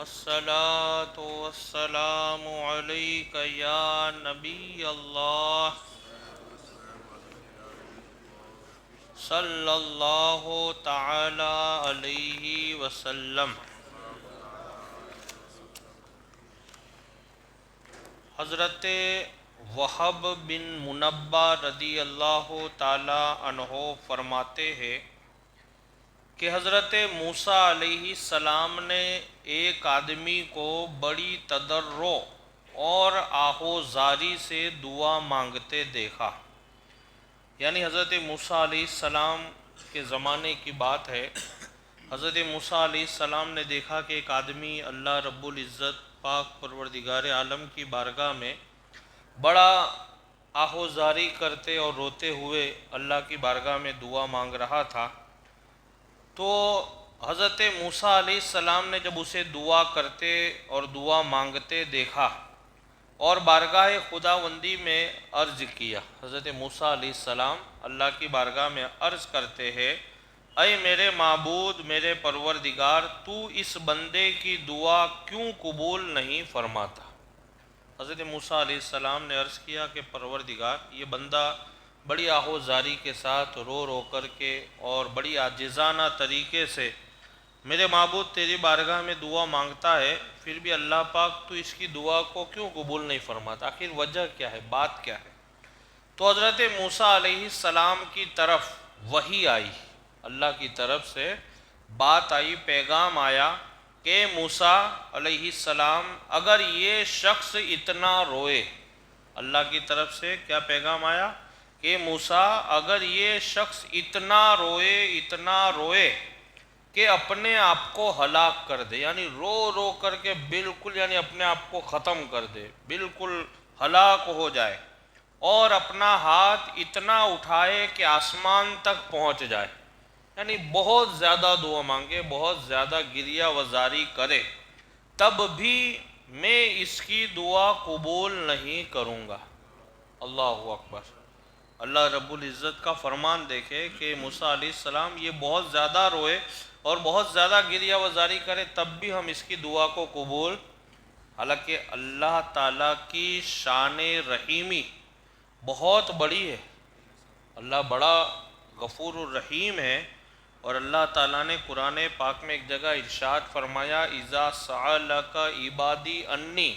الصلاة والسلام عليك يا نبي الله صلى الله تعالى عليه وسلم۔ حضرت وہب بن منبہ رضی اللہ تعالی عنہ فرماتے ہیں کہ حضرت موسیٰ علیہ السلام نے ایک آدمی کو بڑی تضرع اور آہوزاری سے دعا مانگتے دیکھا۔ یعنی حضرت موسیٰ علیہ السلام کے زمانے کی بات ہے۔ حضرت موسیٰ علیہ السلام نے دیکھا کہ ایک آدمی اللہ رب العزت پاک پروردگار عالم کی بارگاہ میں بڑا آہوزاری کرتے اور روتے ہوئے اللہ کی بارگاہ میں دعا مانگ رہا تھا۔ تو حضرت موسیٰ علیہ السلام نے جب اسے دعا کرتے اور دعا مانگتے دیکھا اور بارگاہ خداوندی میں عرض کیا، حضرت موسیٰ علیہ السلام اللہ کی بارگاہ میں عرض کرتے ہیں، اے میرے معبود، میرے پروردگار، تو اس بندے کی دعا کیوں قبول نہیں فرماتا؟ حضرت موسیٰ علیہ السلام نے عرض کیا کہ پروردگار، یہ بندہ بڑی آہوزاری کے ساتھ رو رو کر کے اور بڑی عاجزانہ طریقے سے میرے معبود تیری بارگاہ میں دعا مانگتا ہے، پھر بھی اللہ پاک تو اس کی دعا کو کیوں قبول نہیں فرماتا؟ آخر وجہ کیا ہے، بات کیا ہے؟ تو حضرت موسیٰ علیہ السلام کی طرف وحی آئی، اللہ کی طرف سے بات آئی، پیغام آیا کہ موسیٰ علیہ السلام اگر یہ شخص اتنا روئے، اللہ کی طرف سے کیا پیغام آیا کہ موسیٰ اگر یہ شخص اتنا روئے کہ اپنے آپ کو ہلاک کر دے، یعنی رو رو کر کے بالکل یعنی اپنے آپ کو ختم کر دے، بالکل ہلاک ہو جائے، اور اپنا ہاتھ اتنا اٹھائے کہ آسمان تک پہنچ جائے، یعنی بہت زیادہ دعا مانگے، بہت زیادہ گریہ وزاری کرے، تب بھی میں اس کی دعا قبول نہیں کروں گا۔ اللہ اکبر! اللہ رب العزت کا فرمان دیکھے کہ موسیٰ علیہ السلام یہ بہت زیادہ روئے اور بہت زیادہ گریہ وزاری کرے، تب بھی ہم اس کی دعا کو قبول، حالانکہ اللہ تعالیٰ کی شان رحیمی بہت بڑی ہے، اللہ بڑا غفور الرحیم ہے، اور اللہ تعالیٰ نے قرآن پاک میں ایک جگہ ارشاد فرمایا، اِذَا سَأَلَكَ عِبَادِي أَنِّي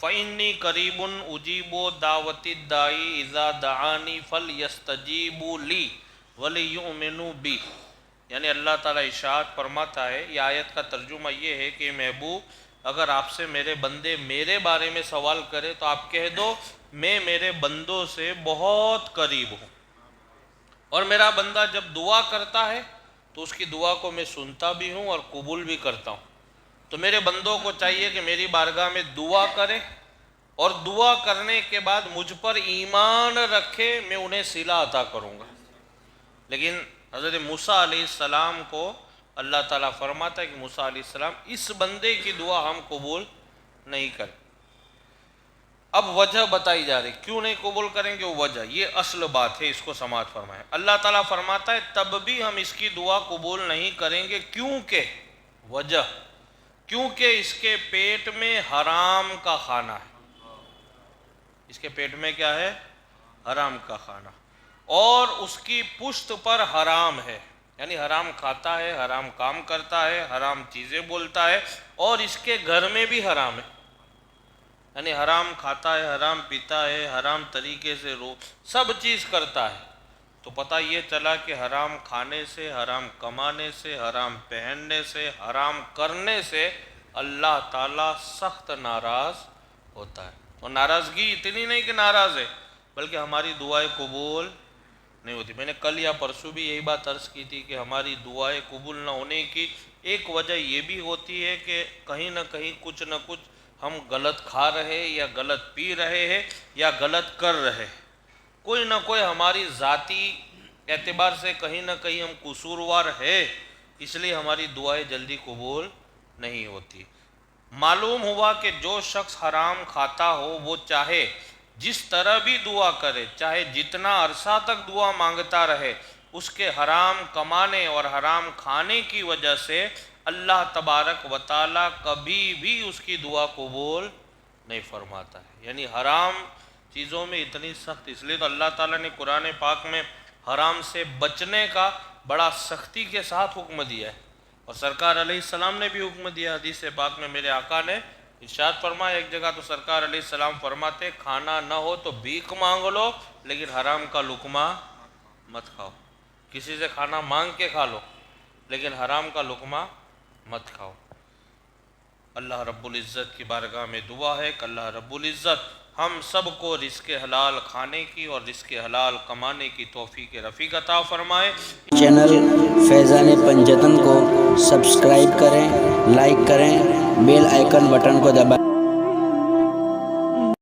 فَإِنِّي قَرِيبٌ أُجِيبُ دَعْوَةَ الدَّاعِ إِذَا دَعَانِي فَلْيَسْتَجِيبُوا لِي وَلْيُؤْمِنُوا بِي۔ یعنی اللہ تعالیٰ ارشاد فرماتا ہے، یہ آیت کا ترجمہ یہ ہے کہ محبوب، اگر آپ سے میرے بندے میرے بارے میں سوال کرے تو آپ کہہ دو میں میرے بندوں سے بہت قریب ہوں، اور میرا بندہ جب دعا کرتا ہے تو اس کی دعا کو میں سنتا بھی ہوں اور قبول بھی کرتا ہوں۔ تو میرے بندوں کو چاہیے کہ میری بارگاہ میں دعا کرے، اور دعا کرنے کے بعد مجھ پر ایمان رکھے، میں انہیں صلہ عطا کروں گا۔ لیکن حضرت موسیٰ علیہ السلام کو اللہ تعالیٰ فرماتا ہے کہ موسیٰ علیہ السلام اس بندے کی دعا ہم قبول نہیں کریں۔ اب وجہ بتائی جا رہی، کیوں نہیں قبول کریں گے، وہ وجہ، یہ اصل بات ہے، اس کو سماعت فرمائیں۔ اللہ تعالیٰ فرماتا ہے تب بھی ہم اس کی دعا قبول نہیں کریں گے، کیونکہ وجہ، کیونکہ اس کے پیٹ میں حرام کا کھانا ہے۔ اس کے پیٹ میں کیا ہے؟ حرام کا کھانا، اور اس کی پشت پر حرام ہے، یعنی حرام کھاتا ہے، حرام کام کرتا ہے، حرام چیزیں بولتا ہے، اور اس کے گھر میں بھی حرام ہے، یعنی حرام کھاتا ہے، حرام پیتا ہے، حرام طریقے سے سب چیز کرتا ہے۔ تو پتہ یہ چلا کہ حرام کھانے سے، حرام کمانے سے، حرام پہننے سے، حرام کرنے سے اللہ تعالیٰ سخت ناراض ہوتا ہے، اور ناراضگی اتنی نہیں کہ ناراض ہے، بلکہ ہماری دعائیں قبول نہیں ہوتی۔ میں نے کل یا پرسوں بھی یہی بات عرض کی تھی کہ ہماری دعائیں قبول نہ ہونے کی ایک وجہ یہ بھی ہوتی ہے کہ کہیں نہ کہیں کچھ نہ کچھ ہم غلط کھا رہے یا غلط پی رہے ہیں یا غلط کر رہے، کوئی نہ کوئی ہماری ذاتی اعتبار سے کہیں نہ کہیں ہم قصوروار ہے، اس لیے ہماری دعائیں جلدی قبول نہیں ہوتی۔ معلوم ہوا کہ جو شخص حرام کھاتا ہو وہ چاہے جس طرح بھی دعا کرے، چاہے جتنا عرصہ تک دعا مانگتا رہے، اس کے حرام کمانے اور حرام کھانے کی وجہ سے اللہ تبارک و تعالیٰ کبھی بھی اس کی دعا قبول نہیں فرماتا ہے۔ یعنی حرام چیزوں میں اتنی سخت، اس لیے تو اللہ تعالیٰ نے قرآن پاک میں حرام سے بچنے کا بڑا سختی کے ساتھ حکم دیا ہے، اور سرکار علیہ السلام نے بھی حکم دیا۔ حدیث پاک میں میرے آقا نے ارشاد فرمایا، ایک جگہ تو سرکار علیہ السلام فرماتے کھانا نہ ہو تو بھیک مانگ لو لیکن حرام کا لقمہ مت کھاؤ، کسی سے کھانا مانگ کے کھا لو لیکن حرام کا لقمہ مت کھاؤ۔ اللہ رب العزت کی بارگاہ میں دعا ہے کہ اللہ رب العزت ہم سب کو رزق حلال کھانے کی اور رزق حلال کمانے کی توفیق رفیق عطا فرمائے۔ چینل فیضان پنجتن کو سبسکرائب کریں، لائک کریں، بیل آئیکن بٹن کو دبائیں۔